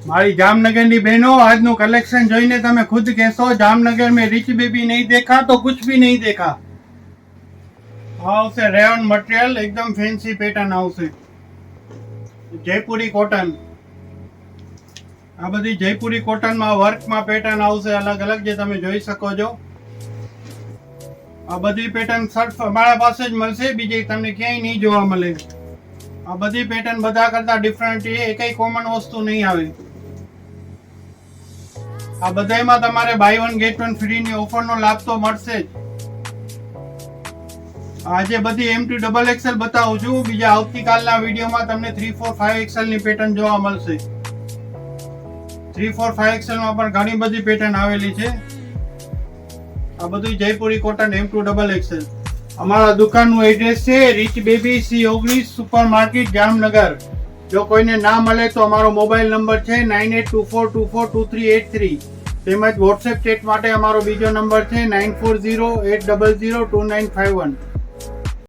મારી જામનગર ની बहनों આજનું કલેક્શન જોઈને તમે ખુદ કહેશો જામનગર में रिच बेबी नहीं देखा तो कुछ भी नहीं देखा। આવશે રેયોન મટીરિયલ, એકદમ ફેન્સી પેટર્ન આવશે, જયપુરી કોટન। આ બધી જયપુરી કોટન માં વર્ક માં પેટર્ન આવશે અલગ અલગ, જે તમે જોઈ શકો છો। આ બધી પેટર્ન સર્ફ અમારા પાસે જ મળશે, બીજે તમને ક્યાંય નહીં જોવા મળે। આ બધી પેટર્ન બધા કરતા ડિફરન્ટ છે, એકઈ કોમન વસ્તુ નહીં આવે। આ બધામાં તમારે buy one get one free ની ઓફર નો લાભ તો મળશે જ। આજે બધી M2 ડબલ XL બતાવું છું, બીજા આવતીકાલના વિડીયોમાં તમને 3, 4, 5 XL ની પેટર્ન જોવા મળશે। 3, 4, 5 XL માં પણ ઘણી બધી પેટર્ન આવેલી છે। આ બધું Jaipuri cotton M2 double XL। અમારા દુકાનનું એડ્રેસ છે rich baby C19 supermarket Jamnagar. જો કોઈને ના મળે તો અમારો મોબાઈલ નંબર છે 9824242383, તેમજ વોટ્સએપ ચેટ માટે અમારો બીજો નંબર છે 9408002951।